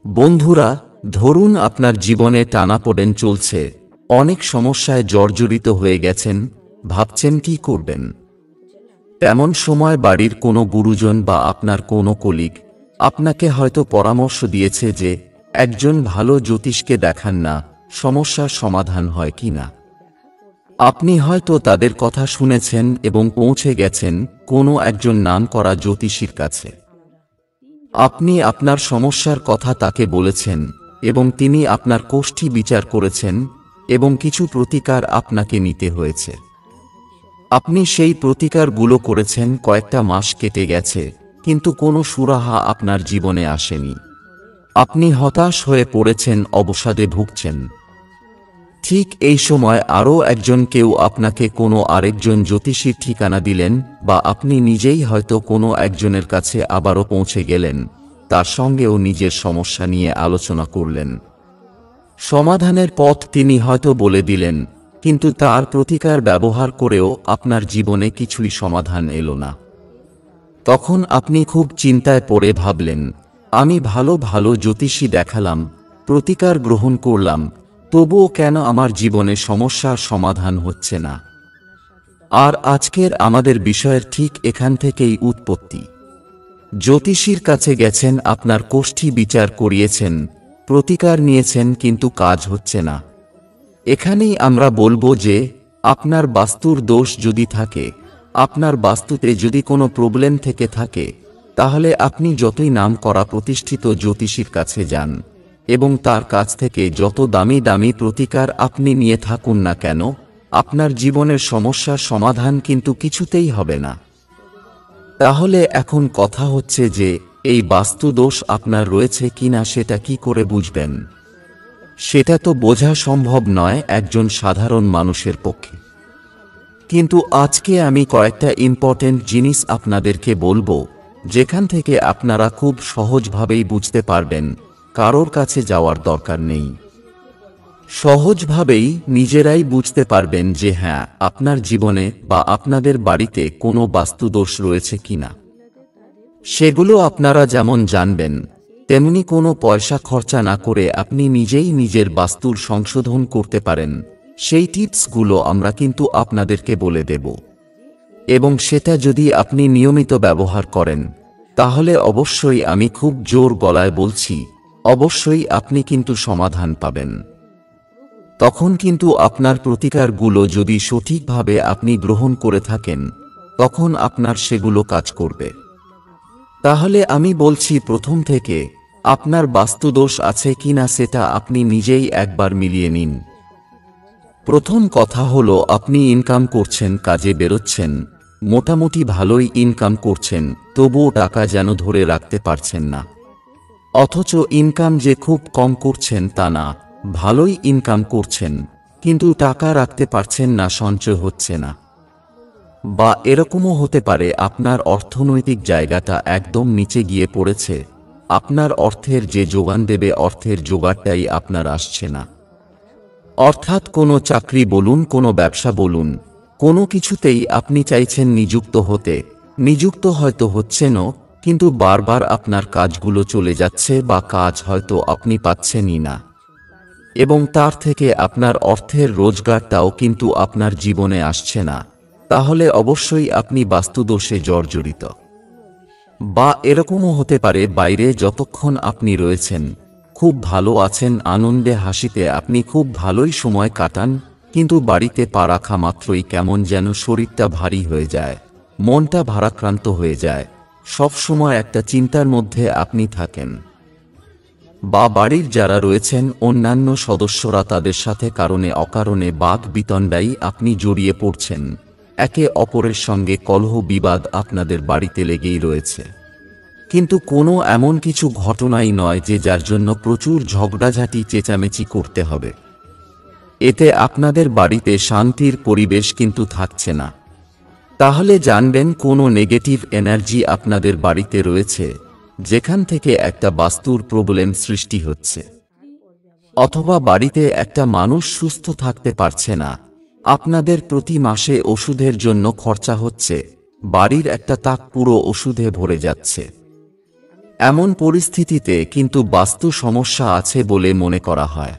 বন্ধুরা, ধরুন আপনার জীবনে টানাপোড়েন চলছে, অনেক সমস্যায় জর্জরিত হয়ে গেছেন, ভাবছেন কি করবেন। তেমন সময় বাড়ির কোনো গুরুজন বা আপনার কোনো কলিগ আপনাকে হয়তো পরামর্শ দিয়েছে যে একজন ভালো জ্যোতিষকে দেখান না, সমস্যার সমাধান হয় কি না। আপনি হয়তো তাদের কথা শুনেছেন এবং পৌঁছে গেছেন কোনো একজন নামকরা জ্যোতিষীর কাছে। আপনি আপনার সমস্যার কথা তাকে বলেছেন এবং তিনি আপনার কোষ্ঠী বিচার করেছেন এবং কিছু প্রতিকার আপনাকে নিতে হয়েছে। আপনি সেই প্রতিকারগুলো করেছেন, কয়েকটা মাস কেটে গেছে, কিন্তু কোনো সুরাহা আপনার জীবনে আসেনি। আপনি হতাশ হয়ে পড়েছেন, অবসাদে ভুগছেন। ঠিক এই সময় আরও কেউ আপনাকে কোনো আরেকজন জ্যোতিষীর ঠিকানা দিলেন, বা আপনি নিজেই হয়তো কোনো একজনের কাছে আবারও পৌঁছে গেলেন, তার সঙ্গেও নিজের সমস্যা নিয়ে আলোচনা করলেন। সমাধানের পথ তিনি হয়তো বলে দিলেন, কিন্তু তার প্রতিকার ব্যবহার করেও আপনার জীবনে কিছুই সমাধান এলো না। তখন আপনি খুব চিন্তায় পড়ে ভাবলেন, আমি ভালো ভালো জ্যোতিষী দেখালাম, প্রতিকার গ্রহণ করলাম, তবুও কেন আমার জীবনে সমস্যার সমাধান হচ্ছে না। আর আজকের আমাদের বিষয়ের ঠিক এখান থেকেই উৎপত্তি। জ্যোতিষীর কাছে গেছেন, আপনার কোষ্ঠী বিচার করিয়েছেন, প্রতিকার নিয়েছেন, কিন্তু কাজ হচ্ছে না। এখানেই আমরা বলবো যে আপনার বাস্তুর দোষ যদি থাকে, আপনার বাস্তুতে যদি কোনো প্রবলেম থেকে থাকে, তাহলে আপনি যতই নামকরা প্রতিষ্ঠিত জ্যোতিষীর কাছে যান এবং তার কাছ থেকে যত দামি দামি প্রতিকার আপনি নিয়ে থাকুন না কেন, আপনার জীবনের সমস্যার সমাধান কিন্তু কিছুতেই হবে না। তাহলে এখন কথা হচ্ছে যে এই বাস্তু দোষ আপনার রয়েছে কিনা সেটা কি করে বুঝবেন? সেটা তো বোঝা সম্ভব নয় একজন সাধারণ মানুষের পক্ষে। কিন্তু আজকে আমি কয়েকটা ইম্পর্টেন্ট জিনিস আপনাদেরকে বলবো, যেখান থেকে আপনারা খুব সহজভাবেই বুঝতে পারবেন, কারোর কাছে যাওয়ার দরকার নেই। সহজভাবেই নিজেরাই বুঝতে পারবেন যে হ্যাঁ, আপনার জীবনে বা আপনাদের বাড়িতে কোনো বাস্তুদোষ রয়েছে কিনা। সেগুলো আপনারা যেমন জানবেন, তেমনি কোনো পয়সা খরচা না করে আপনি নিজেই নিজের বাস্তুর সংশোধন করতে পারেন। সেই টিপসগুলো আমরা কিন্তু আপনাদেরকে বলে দেব, এবং সেটা যদি আপনি নিয়মিত ব্যবহার করেন, তাহলে অবশ্যই, আমি খুব জোর গলায় বলছি, অবশ্যই আপনি কিন্তু সমাধান পাবেন। তখন কিন্তু আপনার প্রতিকারগুলো যদি সঠিকভাবে আপনি গ্রহণ করে থাকেন, তখন আপনার সেগুলো কাজ করবে। তাহলে আমি বলছি, প্রথম থেকে আপনার বাস্তুদোষ আছে কিনা সেটা আপনি নিজেই একবার মিলিয়ে নিন। প্রথম কথা হলো, আপনি ইনকাম করছেন, কাজে বেরোচ্ছেন, মোটামুটি ভালোই ইনকাম করছেন, তবুও টাকা যেন ধরে রাখতে পারছেন না। অথচ ইনকাম যে খুব কম করছেন তা না, ভালোই ইনকাম করছেন, কিন্তু টাকা রাখতে পারছেন না, সঞ্চয় হচ্ছে না। বা এরকমও হতে পারে আপনার অর্থনৈতিক জায়গাটা একদম নিচে গিয়ে পড়েছে, আপনার অর্থের যে যোগান দেবে, অর্থের জোগাড়টাই আপনার আসছে না। অর্থাৎ কোনো চাকরি বলুন, কোনো ব্যবসা বলুন, কোনো কিছুতেই আপনি চাইছেন নিযুক্ত হতে, নিযুক্ত হয়তো হচ্ছেনও, কিন্তু বারবার আপনার কাজগুলো চলে যাচ্ছে, বা কাজ হয়তো আপনি পাচ্ছেনই না, এবং তার থেকে আপনার অর্থের রোজগারটাও কিন্তু আপনার জীবনে আসছে না। তাহলে অবশ্যই আপনি বাস্তুদোষে জর্জরিত। বা এরকমও হতে পারে, বাইরে যতক্ষণ আপনি রয়েছেন, খুব ভালো আছেন, আনন্দে হাসিতে আপনি খুব ভালোই সময় কাটান, কিন্তু বাড়িতে পা রাখা মাত্রই কেমন যেন শরীরটা ভারী হয়ে যায়, মনটা ভারাক্রান্ত হয়ে যায়, সব সময় একটা চিন্তার মধ্যে আপনি থাকেন। বা বাড়ির যারা রয়েছেন অন্যান্য সদস্যরা, তাদের সাথে কারণে অকারণে বাদ বিতণ্ডায় আপনি জড়িয়ে পড়ছেন, একে অপরের সঙ্গে কলহ বিবাদ আপনাদের বাড়িতে লেগেই রয়েছে, কিন্তু কোনো এমন কিছু ঘটনাই নয় যে যার জন্য প্রচুর ঝগড়াঝাঁটি চেঁচামেচি করতে হবে। এতে আপনাদের বাড়িতে শান্তির পরিবেশ কিন্তু থাকছে না। তাহলে জানবেন কোনো নেগেটিভ এনার্জি আপনাদের বাড়িতে রয়েছে, যেখান থেকে একটা বাস্তুর প্রবলেম সৃষ্টি হচ্ছে। অথবা বাড়িতে একটা মানুষ সুস্থ থাকতে পারছে না, আপনাদের প্রতি মাসে ওষুধের জন্য খরচা হচ্ছে, বাড়ির একটা তাক পুরো ওষুধে ভরে যাচ্ছে। এমন পরিস্থিতিতে কিন্তু বাস্তু সমস্যা আছে বলে মনে করা হয়।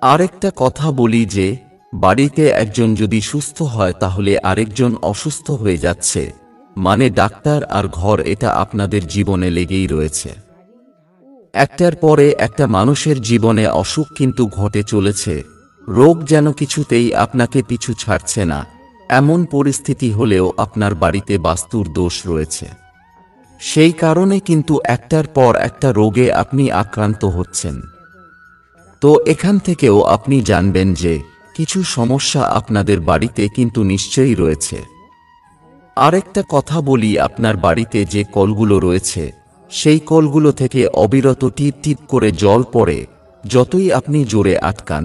আরেকটা কথা বলি যে বাড়িতে একজন যদি সুস্থ হয় তাহলে আরেকজন অসুস্থ হয়ে যাচ্ছে, মানে ডাক্তার আর ঘর এটা আপনাদের জীবনে লেগেই রয়েছে। একটার পরে একটা মানুষের জীবনে অসুখ কিন্তু ঘটে চলেছে, রোগ যেন কিছুতেই আপনাকে পিছু ছাড়ছে না। এমন পরিস্থিতি হলেও আপনার বাড়িতে বাস্তুর দোষ রয়েছে, সেই কারণে কিন্তু একটার পর একটা রোগে আপনি আক্রান্ত হচ্ছেন। তো এখান থেকেও আপনি জানবেন যে কিছু সমস্যা আপনাদের বাড়িতে কিন্তু নিশ্চয়ই রয়েছে। আরেকটা কথা বলি, আপনার বাড়িতে যে কলগুলো রয়েছে সেই কলগুলো থেকে অবিরত টিপ টিপ করে জল পড়ে। যতই আপনি জোরে আটকান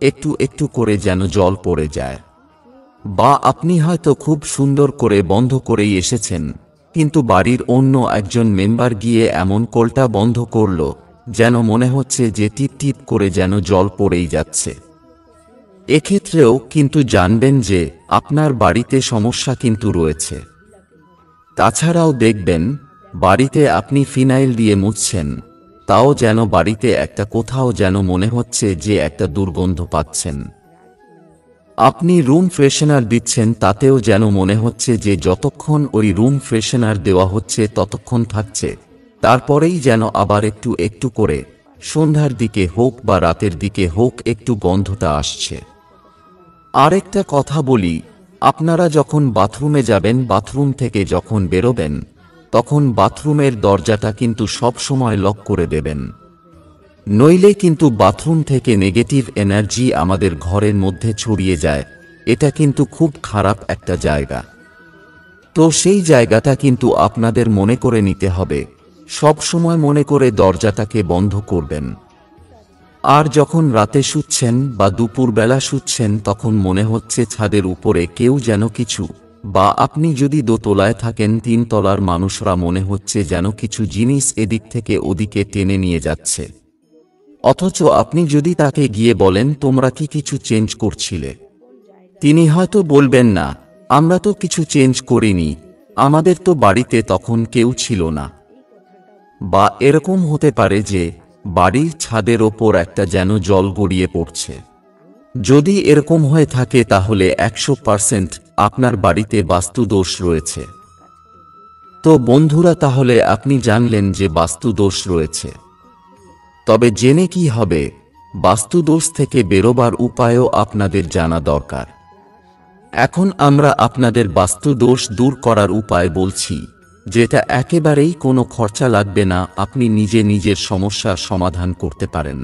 একটু একটু করে যেন জল পড়ে যায়। বা আপনি হয়তো খুব সুন্দর করে বন্ধ করেই এসেছেন, কিন্তু বাড়ির অন্য একজন মেম্বার গিয়ে এমন কলটা বন্ধ করল যেন মনে হচ্ছে যে টিপ টিপ করে যেন জল পড়েই যাচ্ছে। এক্ষেত্রেও কিন্তু জানবেন যে আপনার বাড়িতে সমস্যা কিন্তু রয়েছে। তাছাড়াও দেখবেন বাড়িতে আপনি ফিনাইল দিয়ে মুছছেন, তাও যেন বাড়িতে একটা কোথাও যেন মনে হচ্ছে যে একটা দুর্গন্ধ পাচ্ছেন। আপনি রুম ফ্রেশনার দিচ্ছেন, তাতেও যেন মনে হচ্ছে যে যতক্ষণ ওই রুম ফ্রেশনার দেওয়া হচ্ছে ততক্ষণ থাকছে, তারপরেই যেন আবার একটু একটু করে সন্ধ্যার দিকে হোক বা রাতের দিকে হোক একটু গন্ধটা আসছে। আরেকটা কথা বলি, আপনারা যখন বাথরুমে যাবেন, বাথরুম থেকে যখন বেরোবেন তখন বাথরুমের দরজাটা কিন্তু সব সময় লক করে দেবেন, নইলে কিন্তু বাথরুম থেকে নেগেটিভ এনার্জি আমাদের ঘরের মধ্যে ছড়িয়ে যায়। এটা কিন্তু খুব খারাপ একটা জায়গা। তো সেই জায়গাটা কিন্তু আপনাদের মনে করে নিতে হবে, সব সময় মনে করে দরজাটাকে বন্ধ করবেন। আর যখন রাতে শুচ্ছেন বা দুপুরবেলা শুচ্ছেন তখন মনে হচ্ছে ছাদের উপরে কেউ যেন কিছু, বা আপনি যদি দোতলায় থাকেন 3 তলার মানুষরা মনে হচ্ছে যেন কিছু জিনিস এদিক থেকে ওদিকে টেনে নিয়ে যাচ্ছে। অথচ আপনি যদি তাকে গিয়ে বলেন তোমরা কি কিছু চেঞ্জ করছিলে, তিনি হয়তো বলবেন না, আমরা তো কিছু চেঞ্জ করিনি, আমাদের তো বাড়িতে তখন কেউ ছিল না। বা এরকম হতে পারে যে বাড়ির ছাদের ওপর একটা যেন জল গড়িয়ে পড়ছে। যদি এরকম হয়ে থাকে তাহলে 100% আপনার বাড়িতে বাস্তুদোষ রয়েছে। তো বন্ধুরা, তাহলে আপনি জানলেন যে বাস্তুদোষ রয়েছে। তবে জেনে কি হবে, বাস্তুদোষ থেকে বেরোবার উপায়ও আপনাদের জানা দরকার। এখন আমরা আপনাদের বাস্তুদোষ দূর করার উপায় বলছি, যেটা একেবারেই কোনো খরচা লাগবে না, আপনি নিজে নিজের সমস্যার সমাধান করতে পারেন।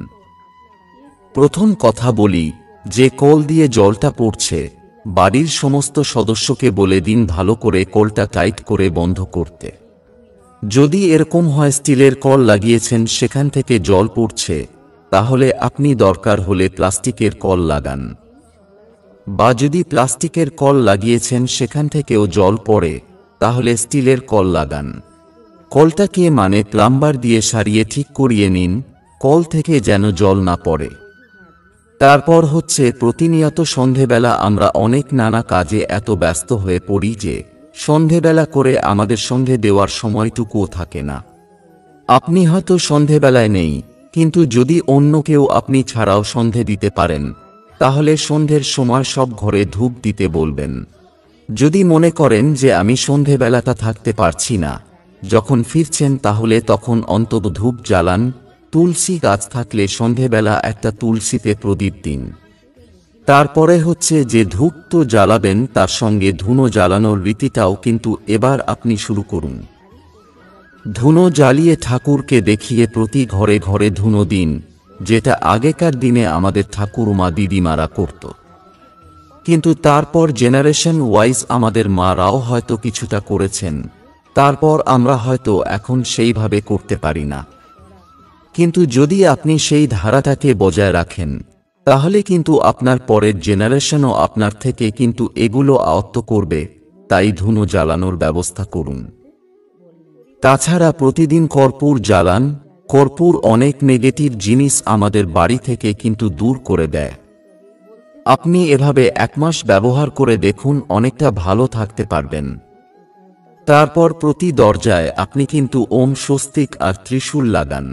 প্রথম কথা বলি, যে কল দিয়ে জলটা পড়ছে বাড়ির সমস্ত সদস্যকে বলে দিন ভালো করে কলটা টাইট করে বন্ধ করতে। যদি এরকম হয় স্টিলের কল লাগিয়েছেন সেখান থেকে জল পড়ছে, তাহলে আপনি দরকার হলে প্লাস্টিকের কল লাগান। বা যদি প্লাস্টিকের কল লাগিয়েছেন সেখান থেকেও জল পড়ে, তাহলে স্টিলের কল লাগান। কলটাকে মানে প্লাম্বার দিয়ে সারিয়ে ঠিক করিয়ে নিন, কল থেকে যেন জল না পড়ে। তারপর হচ্ছে প্রতিনিয়ত সন্ধেবেলা আমরা অনেক নানা কাজে এত ব্যস্ত হয়ে পড়ি যে সন্ধেবেলা করে আমাদের সন্ধে দেওয়ার সময়টুকুও থাকে না। আপনি হয়তো সন্ধেবেলায় নেই, কিন্তু যদি অন্য কেউ আপনি ছাড়াও সন্ধে দিতে পারেন তাহলে সন্ধের সময় সব ঘরে ধূপ দিতে বলবেন। যদি মনে করেন যে আমি সন্ধেবেলাটা থাকতে পারছি না, যখন ফিরছেন তাহলে তখন অন্তত ধূপ জ্বালান। তুলসী গাছ থাকলে সন্ধেবেলা একটা তুলসীতে প্রদীপ দিন। তারপরে হচ্ছে যে ধূপ তো জ্বালাবেন, তার সঙ্গে ধুনো জ্বালানোর রীতিটাও কিন্তু এবার আপনি শুরু করুন। ধুনো জ্বালিয়ে ঠাকুরকে দেখিয়ে প্রতি ঘরে ঘরে ধুনো দিন, যেটা আগেকার দিনে আমাদের ঠাকুরমা দিদিমারা করত। কিন্তু তারপর জেনারেশন ওয়াইজ আমাদের মারাও হয়তো কিছুটা করেছেন, তারপর আমরা হয়তো এখন সেইভাবে করতে পারি না। কিন্তু যদি আপনি সেই ধারাটাকে বজায় রাখেন তাহলে কিন্তু আপনার পরের জেনারেশনও আপনার থেকে কিন্তু এগুলো আয়ত্ত করবে। তাই ধুনো জ্বালানোর ব্যবস্থা করুন। তাছাড়া প্রতিদিন কর্পূর জ্বালান। কর্পূর অনেক নেগেটিভ জিনিস আমাদের বাড়ি থেকে কিন্তু দূর করে দেয়। আপনি এভাবে 1 মাস ব্যবহার করে দেখুন, অনেকটা ভালো থাকতে পারবেন। তারপর প্রতি দরজায় আপনি কিন্তু ওম স্বস্তিক আর ত্রিশূল লাগান।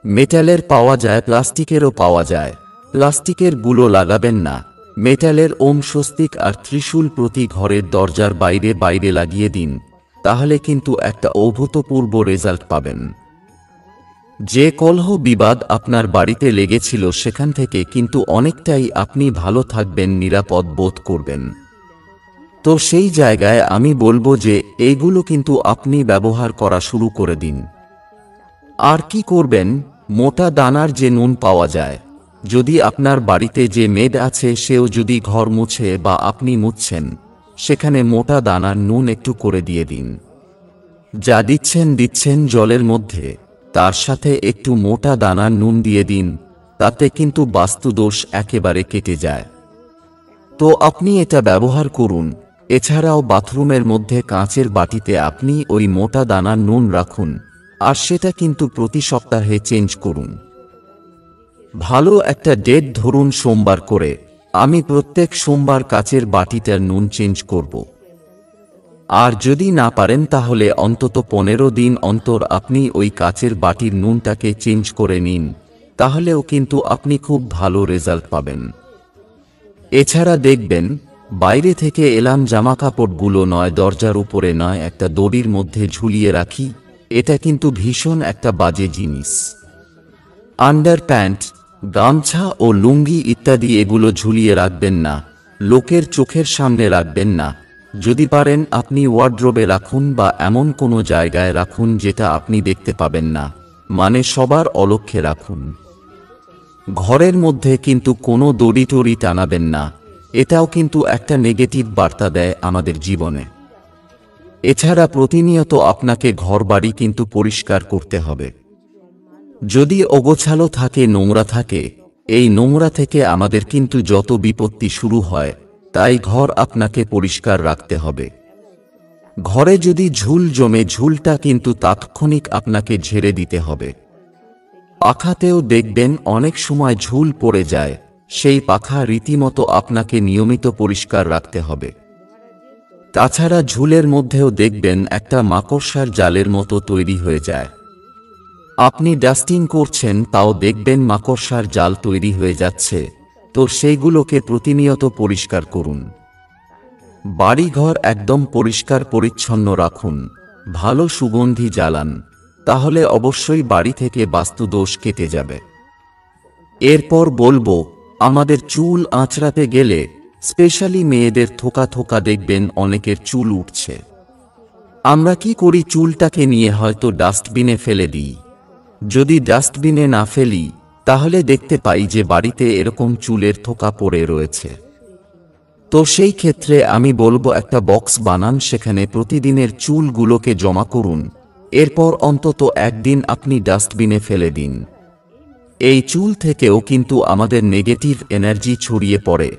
মেটালের পাওয়া যায়, প্লাস্টিকেরও পাওয়া যায়। প্লাস্টিকের গুলো লাগাবেন না, মেটালের ওম স্বস্তিক আর ত্রিশূল প্রতি ঘরের দরজার বাইরে বাইরে লাগিয়ে দিন, তাহলে কিন্তু একটা অভূতপূর্ব রেজাল্ট পাবেন। যে কলহ বিবাদ আপনার বাড়িতে লেগেছিল সেখান থেকে কিন্তু অনেকটাই আপনি ভালো থাকবেন, নিরাপদ বোধ করবেন। তো সেই জায়গায় আমি বলবো যে এইগুলো কিন্তু আপনি ব্যবহার করা শুরু করে দিন। আর কি করবেন, মোটা দানার যে নুন পাওয়া যায়, যদি আপনার বাড়িতে যে মেড আছে সেও যদি ঘর মুছে বা আপনি মুছছেন, সেখানে মোটা দানার নুন একটু করে দিয়ে দিন। যা দিচ্ছেন জলের মধ্যে, তার সাথে একটু মোটা দানার নুন দিয়ে দিন, তাতে কিন্তু বাস্তুদোষ একেবারে কেটে যায়। তো আপনি এটা ব্যবহার করুন। এছাড়াও বাথরুমের মধ্যে কাঁচের বাটিতে আপনি ওই মোটা দানার নুন রাখুন, আর সেটা কিন্তু প্রতি সপ্তাহে চেঞ্জ করুন। ভালো একটা ডেট ধরুন সোমবার করে, আমি প্রত্যেক সোমবার কাচের বাটিটার নুন চেঞ্জ করব। আর যদি না পারেন তাহলে অন্তত 15 দিন অন্তর আপনি ওই কাচের বাটির নুনটাকে চেঞ্জ করে নিন, তাহলেও কিন্তু আপনি খুব ভালো রেজাল্ট পাবেন। এছাড়া দেখবেন, বাইরে থেকে এলাম জামাকাপড়গুলো নয় দরজার উপরে নয় একটা দড়ির মধ্যে ঝুলিয়ে রাখি, এটা কিন্তু ভীষণ একটা বাজে জিনিস। আন্ডার প্যান্ট, গামছা ও লুঙ্গি ইত্যাদি এগুলো ঝুলিয়ে রাখবেন না, লোকের চোখের সামনে রাখবেন না। যদি পারেন আপনি ওয়ার্ড্রোবে রাখুন বা এমন কোনো জায়গায় রাখুন যেটা আপনি দেখতে পাবেন না, মানে সবার অলক্ষ্যে রাখুন। ঘরের মধ্যে কিন্তু কোনো দড়ি টড়ি টানাবেন না, এটাও কিন্তু একটা নেগেটিভ বার্তা দেয় আমাদের জীবনে। এছাড়া প্রতিনিয়ত আপনাকে ঘরবাড়ি কিন্তু পরিষ্কার করতে হবে। যদি অগোছালো থাকে, নোংরা থাকে, এই নোংরা থেকে আমাদের কিন্তু যত বিপত্তি শুরু হয়, তাই ঘর আপনাকে পরিষ্কার রাখতে হবে। ঘরে যদি ঝুল জমে, ঝুলটা কিন্তু তাৎক্ষণিক আপনাকে ঝেড়ে দিতে হবে। পাখাতেও দেখবেন অনেক সময় ঝুল পড়ে যায়, সেই পাখা রীতিমতো আপনাকে নিয়মিত পরিষ্কার রাখতে হবে। তাছাড়া ঝুলের মধ্যেও দেখবেন একটা মাকড়সার জালের মতো তৈরি হয়ে যায়। আপনি ডাস্টিং করছেন, তাও দেখবেন মাকড়সার জাল তৈরি হয়ে যাচ্ছে, তো সেইগুলোকে প্রতিনিয়ত পরিষ্কার করুন। বাড়িঘর একদম পরিষ্কার পরিচ্ছন্ন রাখুন, ভালো সুগন্ধি জ্বালান, তাহলে অবশ্যই বাড়ি থেকে বাস্তুদোষ কেটে যাবে। এরপর বলবো, আমাদের চুল আঁচড়াতে গেলে, স্পেশালি মেয়েদের থোকা থোকা দেখবেন অনেকের চুল উঠছে। আমরা কি করি, চুলটাকে নিয়ে হয়তো ডাস্টবিনে ফেলে দিই। যদি ডাস্টবিনে না ফেলি, তাহলে দেখতে পাই যে বাড়িতে এরকম চুলের থোকা পড়ে রয়েছে। তো সেই ক্ষেত্রে আমি বলবো একটা বক্স বানান, সেখানে প্রতিদিনের চুলগুলোকে জমা করুন, এরপর অন্তত একদিন আপনি ডাস্টবিনে ফেলে দিন। এই চুল থেকেও কিন্তু আমাদের নেগেটিভ এনার্জি ছড়িয়ে পড়ে,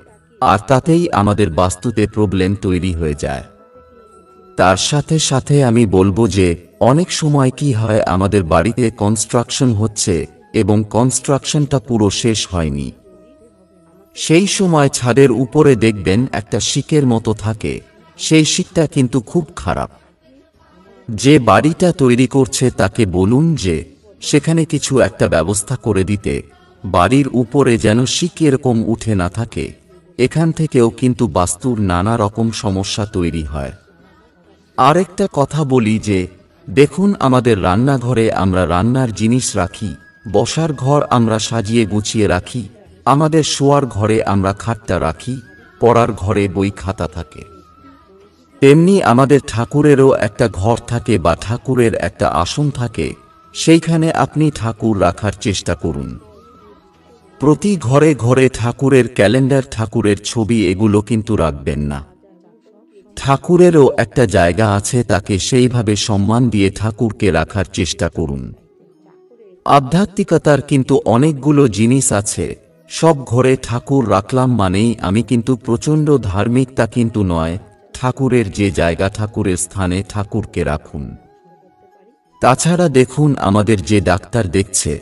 আর তাতেই আমাদের বাস্তুতে প্রবলেম তৈরি হয়ে যায়। তার সাথে সাথে আমি বলবো যে অনেক সময় কি হয়, আমাদের বাড়িতে কনস্ট্রাকশন হচ্ছে এবং কনস্ট্রাকশনটা পুরো শেষ হয়নি, সেই সময় ছাদের উপরে দেখবেন একটা শিকের মতো থাকে, সেই শিকটা কিন্তু খুব খারাপ। যে বাড়িটা তৈরি করছে তাকে বলুন যে সেখানে কিছু একটা ব্যবস্থা করে দিতে, বাড়ির উপরে যেন শিক এরকম উঠে না থাকে। এখান থেকেও কিন্তু বাস্তুর নানা রকম সমস্যা তৈরি হয়। আরেকটা কথা বলি যে দেখুন, আমাদের রান্নাঘরে আমরা রান্নার জিনিস রাখি, বসার ঘর আমরা সাজিয়ে গুছিয়ে রাখি, আমাদের শোয়ার ঘরে আমরা খাটটা রাখি, পড়ার ঘরে বই খাতা থাকে। তেমনি আমাদের ঠাকুরেরও একটা ঘর থাকে বা ঠাকুরের একটা আসন থাকে, সেইখানে আপনি ঠাকুর রাখার চেষ্টা করুন। প্রতি ঘরে ঘরে ঠাকুরের ক্যালেন্ডার, ঠাকুরের ছবি এগুলো কিন্তু রাখবেন না। ঠাকুরেরও একটা জায়গা আছে, তাকে সেইভাবে সম্মান দিয়ে ঠাকুরকে রাখার চেষ্টা করুন। আধ্যাত্মিকতার কিন্তু অনেকগুলো জিনিস আছে, সব ঘরে ঠাকুর রাখলাম মানেই আমি কিন্তু প্রচণ্ড ধার্মিক তা কিন্তু নয়। ঠাকুরের যে জায়গা, ঠাকুরের স্থানে ঠাকুরকে রাখুন। তাছাড়া দেখুন, আমাদের যে ডাক্তার দেখছে,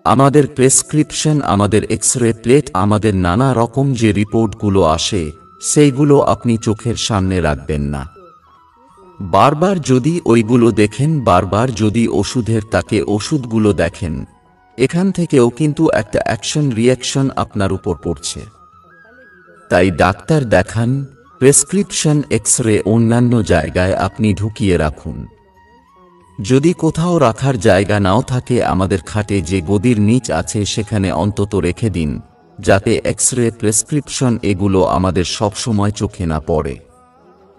আমাদের প্রেসক্রিপশন, আমাদের এক্সরে প্লেট, আমাদের নানা রকম যে রিপোর্টগুলো আসে, সেইগুলো আপনি চোখের সামনে রাখবেন না। বারবার যদি ওইগুলো দেখেন, বারবার যদি ওষুধের তাকে ওষুধগুলো দেখেন, এখান থেকেও কিন্তু একটা অ্যাকশন রিয়াকশন আপনার উপর পড়ছে। তাই ডাক্তার দেখান, প্রেসক্রিপশন এক্স-রে অন্যান্য জায়গায় আপনি ঢুকিয়ে রাখুন। যদি কোথাও রাখার জায়গা নাও থাকে, আমাদের খাটে যে গদির নিচ আছে সেখানে অন্তত রেখে দিন, যাতে এক্স-রে, প্রেসক্রিপশন এগুলো আমাদের সবসময় চোখে না পড়ে।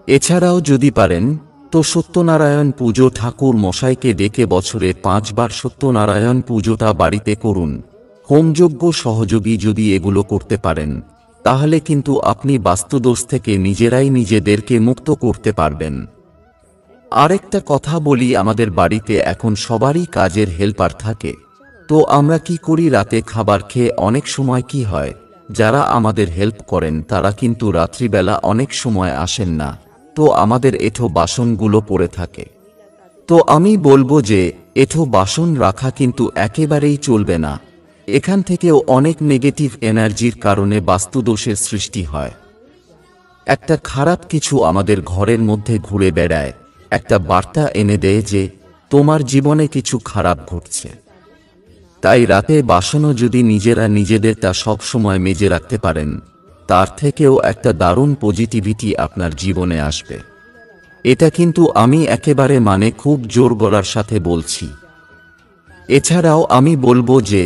এছাড়াও যদি পারেন তো সত্যনারায়ণ পুজো, ঠাকুর মশাইকে ডেকে বছরে 5 বার সত্যনারায়ণ পুজোটা বাড়িতে করুন। হোমযজ্ঞ সহযোগী যদি এগুলো করতে পারেন, তাহলে কিন্তু আপনি বাস্তুদোষ থেকে নিজেরাই নিজেদেরকে মুক্ত করতে পারবেন। আরেকটা কথা বলি, আমাদের বাড়িতে এখন সবারই কাজের হেল্পার থাকে। তো আমরা কি করি, রাতে খাবার খেয়ে অনেক সময় কি হয়, যারা আমাদের হেল্প করেন তারা কিন্তু রাত্রিবেলা অনেক সময় আসেন না, তো আমাদের এঁঠো বাসনগুলো পড়ে থাকে। তো আমি বলবো যে এঁঠো বাসন রাখা কিন্তু একেবারেই চলবে না। এখান থেকেও অনেক নেগেটিভ এনার্জির কারণে বাস্তুদোষের সৃষ্টি হয়। একটা খারাপ কিছু আমাদের ঘরের মধ্যে ঘুরে বেড়ায়, একটা বার্তা এনে দেয় যে তোমার জীবনে কিছু খারাপ ঘটছে। তাই রাতে বাসনও যদি নিজেরা নিজেদেরটা সবসময় মেজে রাখতে পারেন, তার থেকেও একটা দারুণ পজিটিভিটি আপনার জীবনে আসবে। এটা কিন্তু আমি একেবারে খুব জোর গলার সাথে বলছি। এছাড়াও আমি বলবো যে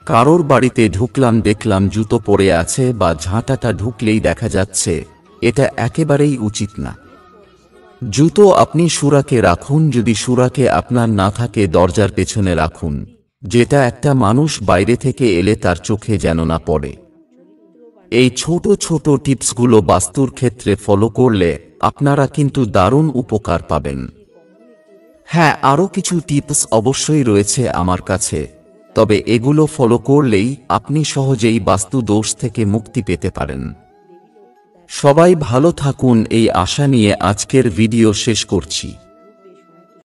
কারোর বাড়িতে ঢুকলাম, দেখলাম জুতো পরে আছে বা ঝাঁটাটা ঢুকলেই দেখা যাচ্ছে, এটা একেবারেই উচিত না। জুতো আপনি সুরাকে রাখুন, যদি সুরাকে আপনার না থাকে দরজার পেছনে রাখুন, যেটা একটা মানুষ বাইরে থেকে এলে তার চোখে যেন না পড়ে। এই ছোট ছোট টিপসগুলো বাস্তুর ক্ষেত্রে ফলো করলে আপনারা কিন্তু দারুণ উপকার পাবেন। হ্যাঁ, আরও কিছু টিপস অবশ্যই রয়েছে আমার কাছে, তবে এগুলো ফলো করলেই আপনি সহজেই বাস্তু দোষ থেকে মুক্তি পেতে পারেন। সবাই ভালো থাকুন এই আশা নিয়ে আজকের ভিডিও শেষ করছি।